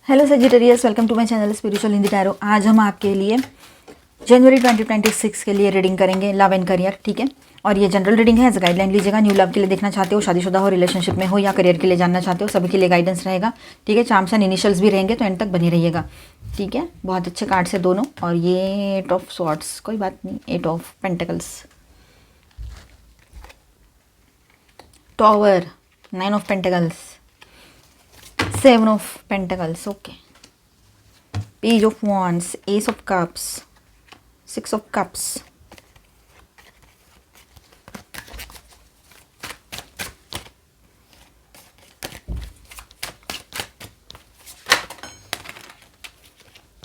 Hello Sagittarius, welcome to my channel spiritual Hindi tarot. आज हम आपके लिए जनवरी 2026 के लिए रीडिंग करेंगे लव एंड करियर, ठीक है। और ये जनरल रीडिंग है, एज गाइडलाइन लीजिएगा। न्यू लव के लिए देखना चाहते हो, शादीशुदा हो, रिलेशनशिप में हो या करियर के लिए जानना चाहते हो, सभी के लिए गाइडेंस रहेगा, ठीक है। चार्म्स एंड इनिशियल्स भी रहेंगे, तो एंड तक बनी रहिएगा, ठीक है। बहुत अच्छे कार्ड्स है दोनों। और ये 8 ऑफ स्वॉर्ड्स, कोई बात नहीं, 8 of pentacles, tower, 9 of pentacles, 7 of Pentacles, okay. Page of Wands, Ace of Cups, 6 of Cups.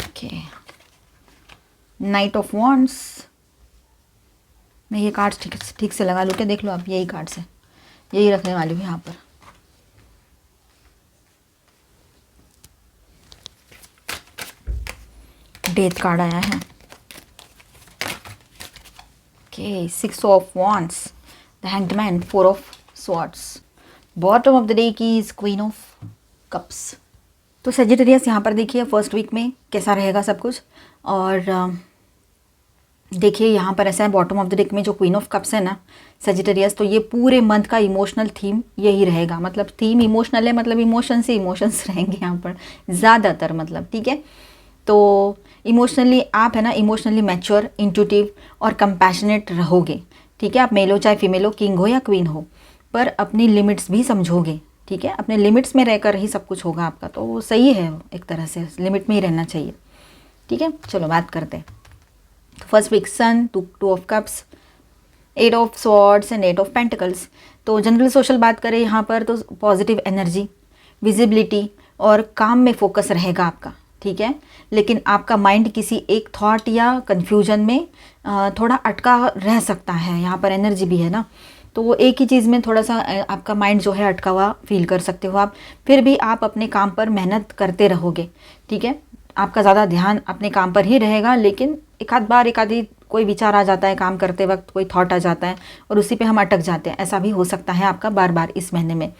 Okay. Knight of Wands. मैं ये कार्ड्स ठीक से लगा लूँ क्या? देख लो आप, यही कार्ड्स है, यही रखने वाली हूँ यहाँ पर। डेथ कार्ड आया है। Okay, 6 of wands, the hanged man, 4 of swords. Bottom of the day की इज क्वीन ऑफ कप्स। तो सजिटेरियस यहाँ पर देखिए फर्स्ट वीक में कैसा रहेगा सब कुछ। और देखिए यहाँ पर ऐसा है, बॉटम ऑफ द डेक में जो क्वीन ऑफ कप्स है ना सजिटेरियस, तो ये पूरे मंथ का इमोशनल थीम यही रहेगा। मतलब थीम इमोशनल है, मतलब इमोशन से इमोशंस रहेंगे यहाँ पर ज़्यादातर, मतलब ठीक है। तो इमोशनली आप है ना, इमोशनली मैच्योर, इंट्यूटिव और कंपैशनेट रहोगे, ठीक है। आप मेल हो चाहे फीमेल हो, किंग हो या क्वीन हो, पर अपनी लिमिट्स भी समझोगे, ठीक है। अपने लिमिट्स में रहकर ही सब कुछ होगा आपका, तो वो सही है, एक तरह से लिमिट में ही रहना चाहिए, ठीक है। चलो बात करते हैं। तो first week sun, 2 of cups, 8 of swords and 8 of pentacles. तो जनरल सोशल बात करें यहाँ पर, तो पॉजिटिव एनर्जी, विजिबिलिटी और काम में फोकस रहेगा आपका, ठीक है। लेकिन आपका माइंड किसी एक थॉट या कन्फ्यूजन में थोड़ा अटका रह सकता है। यहाँ पर एनर्जी भी है ना, तो वो एक ही चीज़ में थोड़ा सा आपका माइंड जो है अटका हुआ फील कर सकते हो आप। फिर भी आप अपने काम पर मेहनत करते रहोगे, ठीक है। आपका ज़्यादा ध्यान अपने काम पर ही रहेगा, लेकिन एक आधी कोई विचार आ जाता है काम करते वक्त, कोई थॉट आ जाता है और उसी पे हम अटक जाते हैं। ऐसा भी हो सकता है आपका बार बार इस महीने में,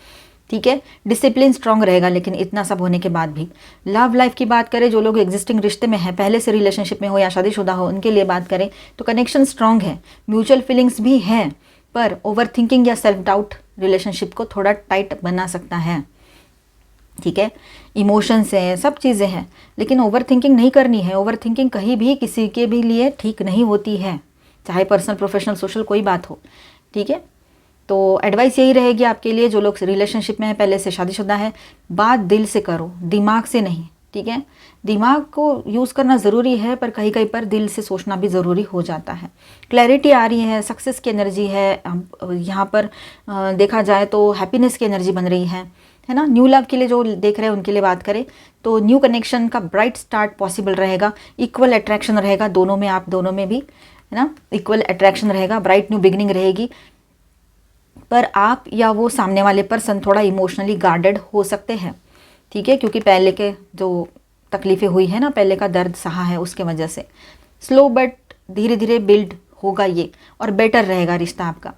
ठीक है। डिसिप्लिन स्ट्रांग रहेगा, लेकिन इतना सब होने के बाद भी। लव लाइफ की बात करें, जो लोग एग्जिस्टिंग रिश्ते में हैं, पहले से रिलेशनशिप में हो या शादीशुदा हो, उनके लिए बात करें तो कनेक्शन स्ट्रांग है, म्यूचुअल फीलिंग्स भी हैं, पर ओवर थिंकिंग या सेल्फ डाउट रिलेशनशिप को थोड़ा टाइट बना सकता है, ठीक है। इमोशंस है, सब चीज़ें हैं, लेकिन ओवर थिंकिंग नहीं करनी है। ओवर थिंकिंग कहीं भी किसी के भी लिए ठीक नहीं होती है, चाहे पर्सनल, प्रोफेशनल, सोशल कोई बात हो, ठीक है। तो एडवाइस यही रहेगी आपके लिए, जो लोग रिलेशनशिप में है, पहले से शादीशुदा है, बात दिल से करो, दिमाग से नहीं, ठीक है। दिमाग को यूज़ करना ज़रूरी है, पर कहीं कहीं पर दिल से सोचना भी ज़रूरी हो जाता है। क्लैरिटी आ रही है, सक्सेस की एनर्जी है यहाँ पर। देखा जाए तो हैप्पीनेस की एनर्जी बन रही है ना। न्यू लव के लिए जो देख रहे हैं उनके लिए बात करें तो न्यू कनेक्शन का ब्राइट स्टार्ट पॉसिबल रहेगा। इक्वल अट्रैक्शन रहेगा दोनों में, आप दोनों में भी, है ना। इक्वल अट्रैक्शन रहेगा, ब्राइट न्यू बिगनिंग रहेगी। पर आप या वो सामने वाले पर्सन थोड़ा इमोशनली गार्डेड हो सकते हैं, ठीक है, क्योंकि पहले के जो तकलीफ़ें हुई है ना, पहले का दर्द सहा है, उसके वजह से स्लो बट धीरे धीरे बिल्ड होगा ये, और बेटर रहेगा रिश्ता आपका।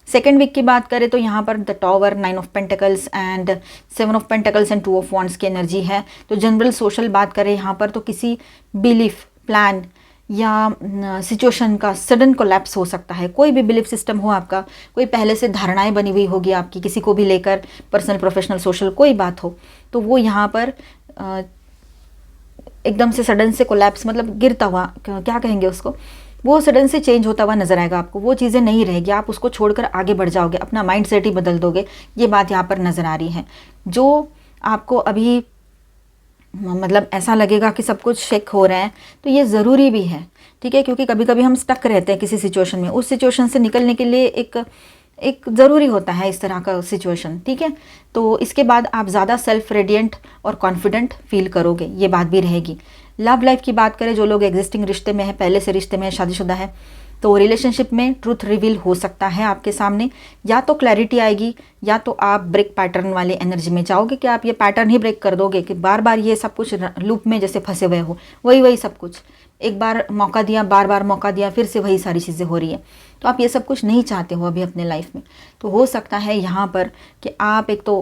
सेकेंड वीक की बात करें तो यहाँ पर the tower, 9 of pentacles and 7 of pentacles and 2 of wands की एनर्जी है। तो जनरल सोशल बात करें यहाँ पर, तो किसी बिलीफ, प्लान या सिचुएशन का सडन कोलैप्स हो सकता है। कोई भी बिलीफ सिस्टम हो आपका, कोई पहले से धारणाएं बनी हुई होगी आपकी किसी को भी लेकर, पर्सनल, प्रोफेशनल, सोशल कोई बात हो, तो वो यहाँ पर एकदम से सडन से कोलैप्स, मतलब गिरता हुआ, क्या कहेंगे उसको, वो सडन से चेंज होता हुआ नजर आएगा आपको। वो चीज़ें नहीं रहेगी, आप उसको छोड़कर आगे बढ़ जाओगे, अपना माइंड सेट ही बदल दोगे, ये बात यहाँ पर नज़र आ रही है। जो आपको अभी मतलब ऐसा लगेगा कि सब कुछ शेक हो रहा है, तो ये ज़रूरी भी है, ठीक है, क्योंकि कभी कभी हम स्टक रहते हैं किसी सिचुएशन में, उस सिचुएशन से निकलने के लिए एक ज़रूरी होता है इस तरह का सिचुएशन, ठीक है। तो इसके बाद आप ज़्यादा सेल्फ रेडिएंट और कॉन्फिडेंट फील करोगे, ये बात भी रहेगी। लव लाइफ की बात करें, जो लोग एग्जिस्टिंग रिश्ते में है, पहले से रिश्ते में है, शादीशुदा है, तो रिलेशनशिप में ट्रूथ रिवील हो सकता है आपके सामने। या तो क्लैरिटी आएगी, या तो आप ब्रेक पैटर्न वाले एनर्जी में जाओगे कि आप ये पैटर्न ही ब्रेक कर दोगे कि बार बार ये सब कुछ लूप में जैसे फंसे हुए हो, वही सब कुछ, एक बार मौका दिया, बार बार मौका दिया, फिर से वही सारी चीज़ें हो रही है। तो आप ये सब कुछ नहीं चाहते हो अभी अपने लाइफ में। तो हो सकता है यहाँ पर कि आप एक तो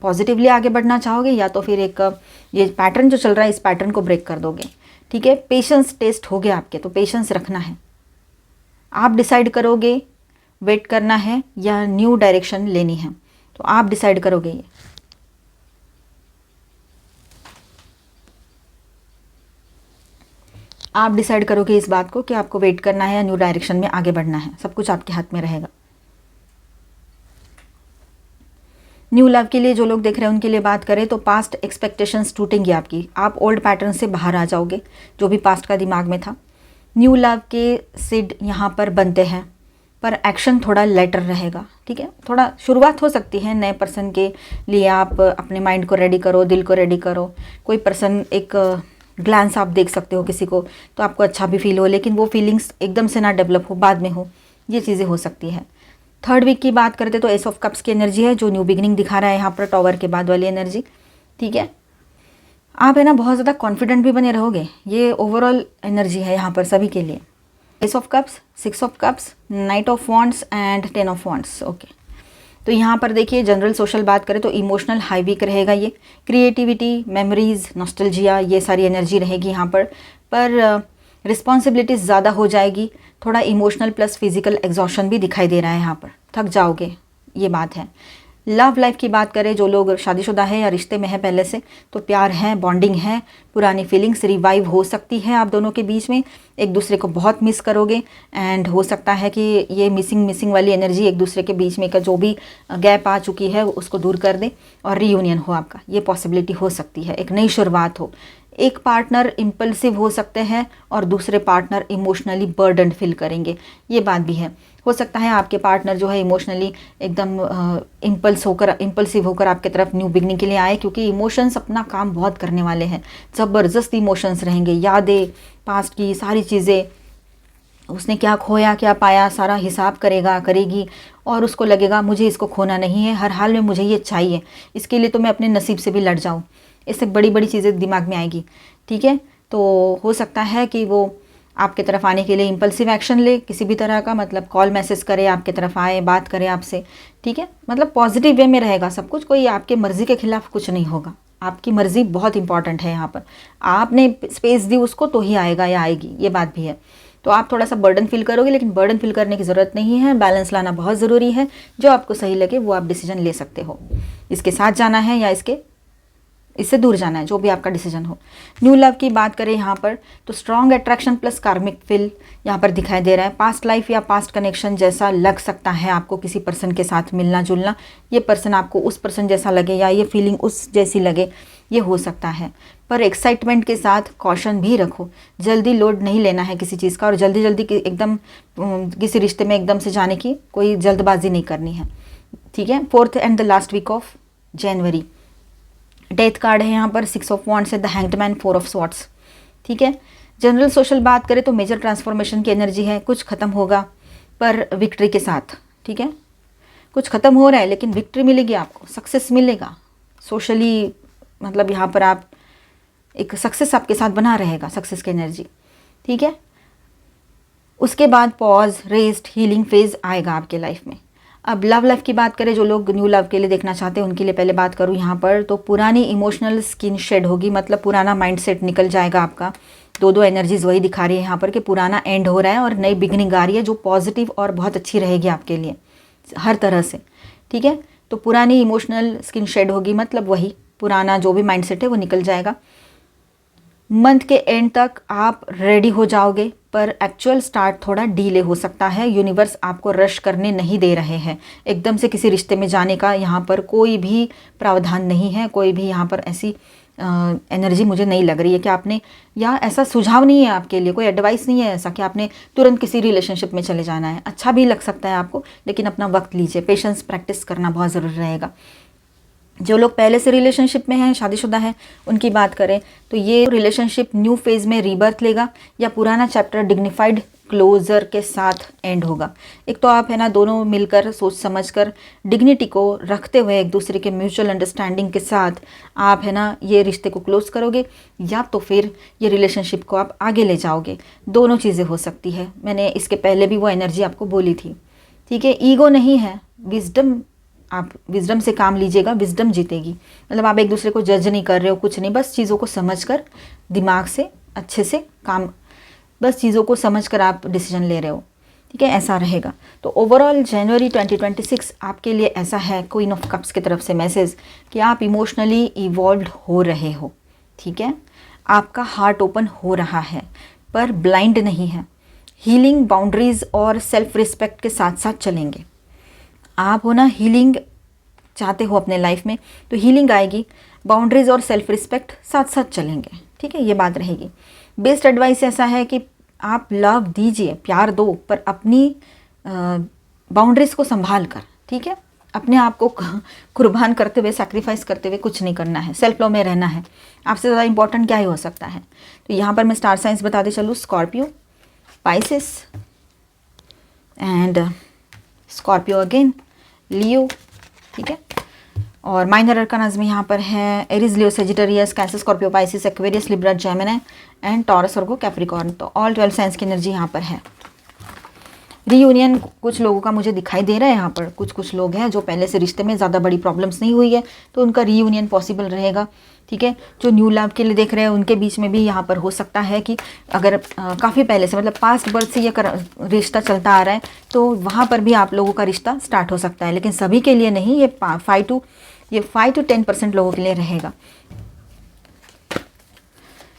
पॉजिटिवली आगे बढ़ना चाहोगे या तो फिर एक ये पैटर्न जो चल रहा है इस पैटर्न को ब्रेक कर दोगे। ठीक है, पेशेंस टेस्ट हो गया आपके, तो पेशेंस रखना है। आप डिसाइड करोगे वेट करना है या न्यू डायरेक्शन लेनी है, तो आप डिसाइड करोगे ये। आप डिसाइड करोगे इस बात को कि आपको वेट करना है या न्यू डायरेक्शन में आगे बढ़ना है। सब कुछ आपके हाथ में रहेगा। न्यू लव के लिए जो लोग देख रहे हैं उनके लिए बात करें तो पास्ट एक्सपेक्टेशंस टूटेंगी आपकी। आप ओल्ड पैटर्न से बाहर आ जाओगे, जो भी पास्ट का दिमाग में था। न्यू लव के सीड यहाँ पर बनते हैं, पर एक्शन थोड़ा लेटर रहेगा। ठीक है, थोड़ा शुरुआत हो सकती है नए पर्सन के लिए। आप अपने माइंड को रेडी करो, दिल को रेडी करो। कोई पर्सन एक ग्लांस आप देख सकते हो किसी को, तो आपको अच्छा भी फील हो, लेकिन वो फीलिंग्स एकदम से ना डेवलप हो, बाद में हो। ये चीज़ें हो सकती है। थर्ड वीक की बात करते तो एस ऑफ कप्स की एनर्जी है, जो न्यू बिगिनिंग दिखा रहा है यहाँ पर, टॉवर के बाद वाली एनर्जी। ठीक है, आप है ना बहुत ज़्यादा कॉन्फिडेंट भी बने रहोगे। ये ओवरऑल एनर्जी है यहाँ पर सभी के लिए। S of cups, 6 of cups, night of wands and 10 of wands. Okay, तो यहाँ पर देखिए जनरल सोशल बात करें तो इमोशनल हाई वीक रहेगा ये। क्रिएटिविटी, मेमोरीज, नॉस्टैल्जिया, ये सारी एनर्जी रहेगी यहाँ पर रिस्पॉन्सिबिलिटीज़ ज़्यादा हो जाएगी। थोड़ा इमोशनल प्लस फिजिकल एग्जॉशन भी दिखाई दे रहा है यहाँ पर, थक जाओगे, ये बात है। लव लाइफ की बात करें, जो लोग शादीशुदा है या रिश्ते में है पहले से, तो प्यार है, बॉन्डिंग है, पुरानी फीलिंग्स रिवाइव हो सकती है आप दोनों के बीच में। एक दूसरे को बहुत मिस करोगे एंड हो सकता है कि ये मिसिंग वाली एनर्जी एक दूसरे के बीच में का जो भी गैप आ चुकी है उसको दूर कर दे और रीयूनियन हो आपका। ये पॉसिबिलिटी हो सकती है, एक नई शुरुआत हो। एक पार्टनर इम्पल्सिव हो सकते हैं और दूसरे पार्टनर इमोशनली बर्डन फील करेंगे, ये बात भी है। हो सकता है आपके पार्टनर जो है इमोशनली एकदम इम्पल्सिव होकर आपके तरफ न्यू बिगनिंग के लिए आए, क्योंकि इमोशंस अपना काम बहुत करने वाले हैं। ज़बरदस्त इमोशंस रहेंगे, यादें, पास्ट की सारी चीज़ें, उसने क्या खोया क्या पाया, सारा हिसाब करेगी और उसको लगेगा मुझे इसको खोना नहीं है, हर हाल में मुझे ये चाहिए, इसके लिए तो मैं अपने नसीब से भी लड़ जाऊँ। इससे बड़ी बड़ी चीज़ें दिमाग में आएगी। ठीक है, तो हो सकता है कि वो आपके तरफ आने के लिए इम्पल्सिव एक्शन ले किसी भी तरह का, मतलब कॉल मैसेज करे, आपके तरफ आए, बात करे आपसे। ठीक है, मतलब पॉजिटिव वे में रहेगा सब कुछ, कोई आपके मर्ज़ी के खिलाफ कुछ नहीं होगा। आपकी मर्ज़ी बहुत इंपॉर्टेंट है यहाँ पर, आपने स्पेस दी उसको तो ही आएगा या आएगी, ये बात भी है। तो आप थोड़ा सा बर्डन फील करोगे, लेकिन बर्डन फील करने की ज़रूरत नहीं है। बैलेंस लाना बहुत ज़रूरी है। जो आपको सही लगे वो आप डिसीजन ले सकते हो, इसके साथ जाना है या इससे दूर जाना है, जो भी आपका डिसीजन हो। न्यू लव की बात करें यहाँ पर तो स्ट्रॉन्ग अट्रैक्शन प्लस कार्मिक फील यहाँ पर दिखाई दे रहा है। पास्ट लाइफ या पास्ट कनेक्शन जैसा लग सकता है आपको, किसी पर्सन के साथ मिलना जुलना, ये पर्सन आपको उस पर्सन जैसा लगे या ये फीलिंग उस जैसी लगे, ये हो सकता है। पर एक्साइटमेंट के साथ कॉशन भी रखो, जल्दी लोड नहीं लेना है किसी चीज़ का, और जल्दी एकदम किसी रिश्ते में एकदम से जाने की कोई जल्दबाजी नहीं करनी है। ठीक है, 4th and the last week of January. Death card है यहाँ पर, 6 ऑफ वॉन्ड्स है, the hanged man, 4 of swords. ठीक है, जनरल सोशल बात करें तो मेजर ट्रांसफॉर्मेशन की एनर्जी है। कुछ खत्म होगा पर विक्ट्री के साथ। ठीक है, कुछ खत्म हो रहा है लेकिन विक्ट्री मिलेगी आपको, सक्सेस मिलेगा सोशली, मतलब यहाँ पर आप एक सक्सेस आपके साथ बना रहेगा, सक्सेस की एनर्जी। ठीक है, उसके बाद पॉज, रेस्ट, हीलिंग फेज आएगा आपके लाइफ में। अब लव लाइफ की बात करें, जो लोग न्यू लव के लिए देखना चाहते हैं उनके लिए पहले बात करूँ यहाँ पर, तो पुरानी इमोशनल स्किन शेड होगी, मतलब पुराना माइंडसेट निकल जाएगा आपका। दो एनर्जीज वही दिखा रही है यहाँ पर कि पुराना एंड हो रहा है और नई बिगनिंग आ रही है, जो पॉजिटिव और बहुत अच्छी रहेगी आपके लिए हर तरह से। ठीक है, तो पुरानी इमोशनल स्किन शेड होगी, मतलब वही पुराना जो भी माइंडसेट है वो निकल जाएगा। मंथ के एंड तक आप रेडी हो जाओगे, पर एक्चुअल स्टार्ट थोड़ा डीले हो सकता है। यूनिवर्स आपको रश करने नहीं दे रहे हैं, एकदम से किसी रिश्ते में जाने का यहाँ पर कोई भी प्रावधान नहीं है। कोई भी यहाँ पर ऐसी एनर्जी मुझे नहीं लग रही है कि आपने, या ऐसा सुझाव नहीं है आपके लिए, कोई एडवाइस नहीं है ऐसा कि आपने तुरंत किसी रिलेशनशिप में चले जाना है। अच्छा भी लग सकता है आपको, लेकिन अपना वक्त लीजिए, पेशेंस प्रैक्टिस करना बहुत ज़रूरी रहेगा। जो लोग पहले से रिलेशनशिप में हैं, शादीशुदा हैं, उनकी बात करें तो ये रिलेशनशिप न्यू फेज़ में रीबर्थ लेगा, या पुराना चैप्टर डिग्निफाइड क्लोजर के साथ एंड होगा। एक तो आप है ना दोनों मिलकर सोच समझकर डिग्निटी को रखते हुए एक दूसरे के म्यूचुअल अंडरस्टैंडिंग के साथ आप है ना ये रिश्ते को क्लोज करोगे, या तो फिर ये रिलेशनशिप को आप आगे ले जाओगे। दोनों चीज़ें हो सकती है, मैंने इसके पहले भी वो एनर्जी आपको बोली थी। ठीक है, ईगो नहीं है, विजडम आप विजडम से काम लीजिएगा, विजडम जीतेगी। मतलब आप एक दूसरे को जज नहीं कर रहे हो, कुछ नहीं, बस चीज़ों को समझ कर दिमाग से अच्छे से काम, बस चीज़ों को समझ कर आप डिसीजन ले रहे हो, ठीक है, ऐसा रहेगा। तो ओवरऑल जनवरी 2026 आपके लिए ऐसा है, क्वीन ऑफ कप्स की तरफ से मैसेज कि आप इमोशनली इवॉल्व हो रहे हो, ठीक है, आपका हार्ट ओपन हो रहा है, पर ब्लाइंड नहीं है। हीलिंग, बाउंड्रीज और सेल्फ रिस्पेक्ट के साथ साथ चलेंगे। आप हो ना हीलिंग चाहते हो अपने लाइफ में, तो हीलिंग आएगी, बाउंड्रीज और सेल्फ रिस्पेक्ट साथ साथ चलेंगे, ठीक है, ये बात रहेगी। बेस्ट एडवाइस ऐसा है कि आप लव दीजिए, प्यार दो, पर अपनी बाउंड्रीज को संभाल कर, ठीक है, अपने आप को कुर्बान करते हुए, सैक्रिफाइस करते हुए कुछ नहीं करना है, सेल्फ लव में रहना है। आपसे ज़्यादा इंपॉर्टेंट क्या ही हो सकता है। तो यहाँ पर मैं स्टार साइंस बताते चलूँ, Scorpio, Pisces and Scorpio again, Leo, ठीक है, और माइनर अरकानाज में यहाँ पर है Aries, Leo, Sagittarius, Cancer, Scorpio, Pisces, Aquarius, Libra, Gemini and Taurus, Virgo, Capricorn. तो ऑल 12 साइंस की एनर्जी यहाँ पर है। रीयूनियन कुछ लोगों का मुझे दिखाई दे रहा है यहाँ पर, कुछ लोग हैं जो पहले से रिश्ते में ज़्यादा बड़ी प्रॉब्लम्स नहीं हुई है, तो उनका रीयूनियन पॉसिबल रहेगा, ठीक है। जो न्यू लव के लिए देख रहे हैं उनके बीच में भी यहाँ पर हो सकता है कि अगर काफ़ी पहले से, मतलब पास्ट बर्थ से ये रिश्ता चलता आ रहा है, तो वहाँ पर भी आप लोगों का रिश्ता स्टार्ट हो सकता है, लेकिन सभी के लिए नहीं, ये 5 to 10% लोगों के लिए रहेगा।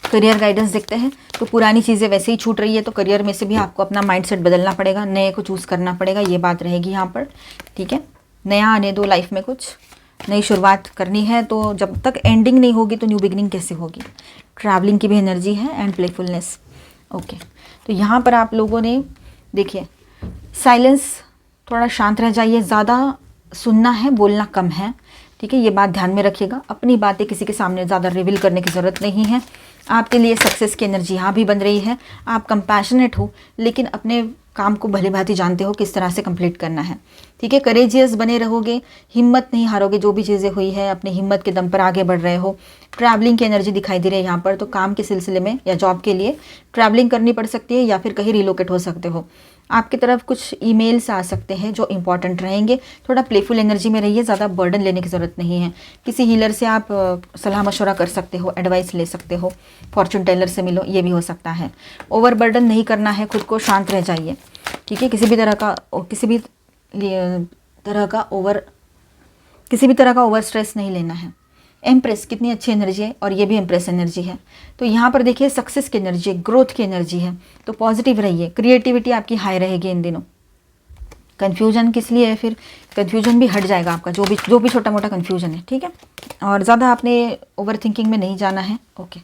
करियर गाइडेंस देखते हैं, तो पुरानी चीज़ें वैसे ही छूट रही है, तो करियर में से भी आपको अपना माइंडसेट बदलना पड़ेगा, नए को चूज़ करना पड़ेगा, ये बात रहेगी यहाँ पर, ठीक है। नया आने दो लाइफ में, कुछ नई शुरुआत करनी है, तो जब तक एंडिंग नहीं होगी तो न्यू बिगनिंग कैसे होगी। ट्रैवलिंग की भी एनर्जी है एंड प्लेफुलनेस, ओके। तो यहाँ पर आप लोगों ने देखिए, साइलेंस, थोड़ा शांत रह जाइए, ज़्यादा सुनना है, बोलना कम है, ठीक है, ये बात ध्यान में रखिएगा। अपनी बातें किसी के सामने ज़्यादा रिवील करने की ज़रूरत नहीं है। आपके लिए सक्सेस की एनर्जी यहाँ भी बन रही है। आप कंपैशनेट हो, लेकिन अपने काम को भली भांति जानते हो किस तरह से कंप्लीट करना है, ठीक है। करेजियस बने रहोगे, हिम्मत नहीं हारोगे, जो भी चीज़ें हुई है अपनी हिम्मत के दम पर आगे बढ़ रहे हो। ट्रैवलिंग की एनर्जी दिखाई दे रही है यहाँ पर, तो काम के सिलसिले में या जॉब के लिए ट्रैवलिंग करनी पड़ सकती है, या फिर कहीं रिलोकेट हो सकते हो। आपकी तरफ कुछ ईमेल्स आ सकते हैं जो इंपॉर्टेंट रहेंगे। थोड़ा प्लेफुल एनर्जी में रहिए, ज़्यादा बर्डन लेने की ज़रूरत नहीं है। किसी हीलर से आप सलाह मशवरा कर सकते हो, एडवाइस ले सकते हो, फॉर्चून टेलर से मिलो, ये भी हो सकता है। ओवर बर्डन नहीं करना है, खुद को शांत रह जाइए, ठीक है। किसी भी तरह का ओवर स्ट्रेस नहीं लेना है। एम्प्रेस कितनी अच्छी एनर्जी है, और ये भी एम्प्रेस एनर्जी है। तो यहाँ पर देखिए सक्सेस की एनर्जी, ग्रोथ की एनर्जी है, तो पॉजिटिव रहिए। क्रिएटिविटी आपकी हाई रहेगी इन दिनों। कन्फ्यूजन किस लिए है, फिर कन्फ्यूजन भी हट जाएगा आपका, जो भी छोटा मोटा कन्फ्यूजन है, ठीक है। और ज़्यादा आपने ओवर थिंकिंग में नहीं जाना है, ओके।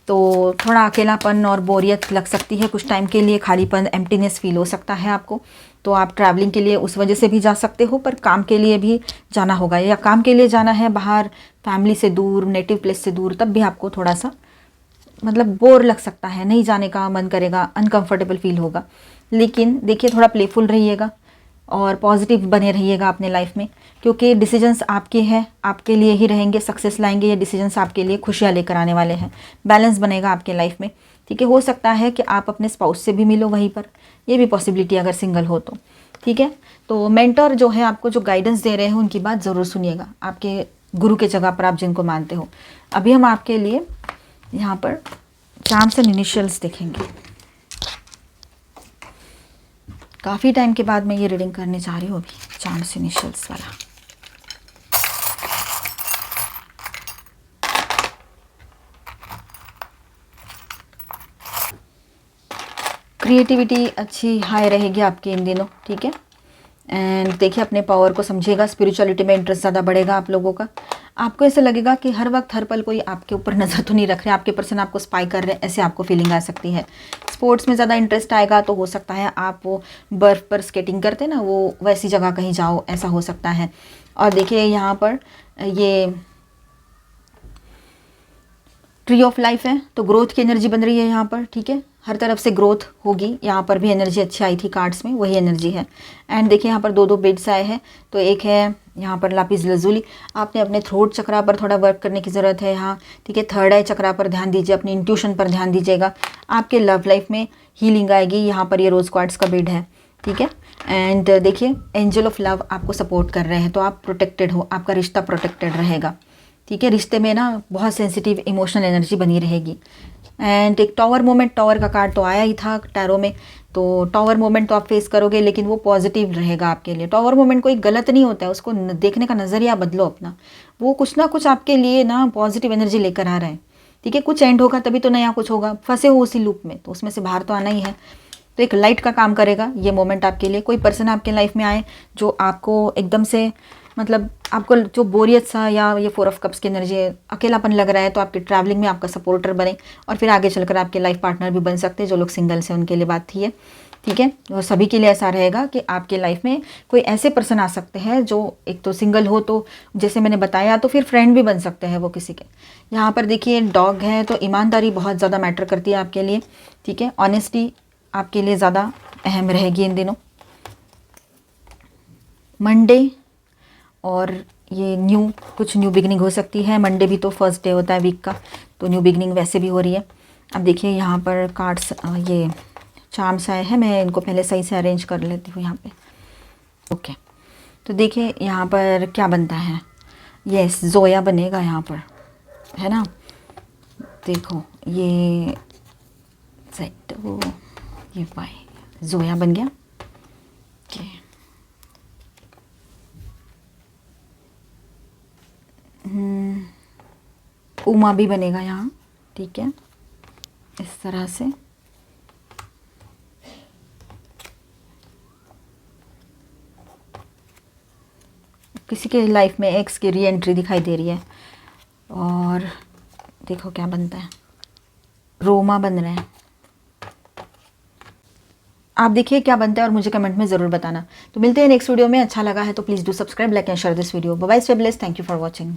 तो थोड़ा अकेलापन और बोरियत लग सकती है कुछ टाइम के लिए, खालीपन, एम्प्टीनेस फील हो सकता है आपको। तो आप ट्रैवलिंग के लिए उस वजह से भी जा सकते हो, पर काम के लिए भी जाना होगा, या काम के लिए जाना है बाहर, फैमिली से दूर, नेटिव प्लेस से दूर, तब भी आपको थोड़ा सा मतलब बोर लग सकता है, नहीं जाने का मन करेगा, अनकंफर्टेबल फील होगा। लेकिन देखिए थोड़ा प्लेफुल रहिएगा और पॉजिटिव बने रहिएगा अपने लाइफ में, क्योंकि डिसीजंस आपके हैं, आपके लिए ही रहेंगे, सक्सेस लाएंगे। ये डिसीजंस आपके लिए खुशियाँ लेकर आने वाले हैं, बैलेंस बनेगा आपके लाइफ में, ठीक है। हो सकता है कि आप अपने स्पाउस से भी मिलो वहीं पर, ये भी पॉसिबिलिटी अगर सिंगल हो तो, ठीक है। तो मेंटर जो है आपको जो गाइडेंस दे रहे हैं उनकी बात ज़रूर सुनिएगा, आपके गुरु के जगह पर आप जिनको मानते हो। अभी हम आपके लिए यहाँ पर चार्म्स एंड इनिशियल्स देखेंगे। काफ़ी टाइम के बाद मैं ये रीडिंग करने जा रही हूँ अभी, चार्म्स इनिशियल्स वाला। क्रिएटिविटी अच्छी हाई रहेगी आपकी इन दिनों, ठीक है। एंड देखिए अपने पावर को समझिएगा, स्पिरिचुअलिटी में इंटरेस्ट ज़्यादा बढ़ेगा आप लोगों का। आपको ऐसा लगेगा कि हर वक्त हर पल कोई आपके ऊपर नज़र तो नहीं रख रहे, आपके पर्सन आपको स्पाई कर रहे हैं, ऐसे आपको फीलिंग आ सकती है। स्पोर्ट्स में ज़्यादा इंटरेस्ट आएगा, तो हो सकता है आप वो बर्फ़ पर स्केटिंग करते हैं ना, वो वैसी जगह कहीं जाओ, ऐसा हो सकता है। और देखिए यहाँ पर ये ट्री ऑफ लाइफ है, तो ग्रोथ की एनर्जी बन रही है यहाँ पर, ठीक है। हर तरफ से ग्रोथ होगी, यहाँ पर भी एनर्जी अच्छी आई थी कार्ड्स में, वही एनर्जी है। एंड देखिए यहाँ पर दो बेड्स आए हैं, तो एक है यहाँ पर लापिस लजुली। आपने अपने थ्रोट चक्रा पर थोड़ा वर्क करने की ज़रूरत है यहाँ, ठीक है। थर्ड आई चक्रा पर ध्यान दीजिए, अपनी इंट्यूशन पर ध्यान दीजिएगा। आपके लव लाइफ में हीलिंग आएगी। यहाँ पर ये रोज़ क्वार्ट्स का बेड है, ठीक है। एंड देखिए एंजल ऑफ लव आपको सपोर्ट कर रहे हैं, तो आप प्रोटेक्टेड हो, आपका रिश्ता प्रोटेक्टेड रहेगा। ठीक है, रिश्ते में ना बहुत सेंसिटिव इमोशनल एनर्जी बनी रहेगी। एंड एक टावर मोमेंट, टावर का कार्ड तो आया ही था टैरो में, तो टावर मोमेंट तो आप फेस करोगे, लेकिन वो पॉजिटिव रहेगा आपके लिए। टावर मोमेंट कोई गलत नहीं होता है, उसको देखने का नज़रिया बदलो अपना, वो कुछ ना कुछ आपके लिए ना पॉजिटिव एनर्जी लेकर आ रहा है। ठीक है, कुछ एंड होगा तभी तो नया कुछ होगा, फंसे हो उसी लूप में तो उसमें से बाहर तो आना ही है। तो एक लाइट का काम करेगा ये मोमेंट आपके लिए। कोई पर्सन आपके लाइफ में आए जो आपको एकदम से मतलब आपको जो बोरियत सा या ये 4 ऑफ कप्स की एनर्जी अकेलापन लग रहा है, तो आपके ट्रैवलिंग में आपका सपोर्टर बने और फिर आगे चलकर आपके लाइफ पार्टनर भी बन सकते हैं। जो लोग सिंगल्स हैं उनके लिए बात थी है। ठीक है, और सभी के लिए ऐसा रहेगा कि आपके लाइफ में कोई ऐसे पर्सन आ सकते हैं जो एक तो सिंगल हो, तो जैसे मैंने बताया, तो फिर फ्रेंड भी बन सकते हैं वो किसी के। यहाँ पर देखिए डॉग है, तो ईमानदारी बहुत ज़्यादा मैटर करती है आपके लिए। ठीक है, ऑनेस्टी आपके लिए ज़्यादा अहम रहेगी इन दिनों। मंडे और ये कुछ न्यू बिगनिंग हो सकती है। मंडे भी तो फर्स्ट डे होता है वीक का, तो न्यू बिगनिंग वैसे भी हो रही है। अब देखिए यहाँ पर कार्ड्स, ये चार्म्स आए हैं, मैं इनको पहले सही से अरेंज कर लेती हूँ यहाँ पे। ओके, तो देखिए यहाँ पर क्या बनता है। यस, जोया बनेगा यहाँ पर, है ना। देखो ये सेट, वो ये वाई जोया बन गया। ओके, उमा भी बनेगा यहाँ। ठीक है, इस तरह से। किसी के लाइफ में एक्स की री एंट्री दिखाई दे रही है। और देखो क्या बनता है, रोमा बन रहे हैं। आप देखिए क्या बनता है और मुझे कमेंट में ज़रूर बताना। तो मिलते हैं नेक्स्ट वीडियो में। अच्छा लगा है तो please do subscribe, like and share this video. Bye bye, stay blessed, thank you for watching.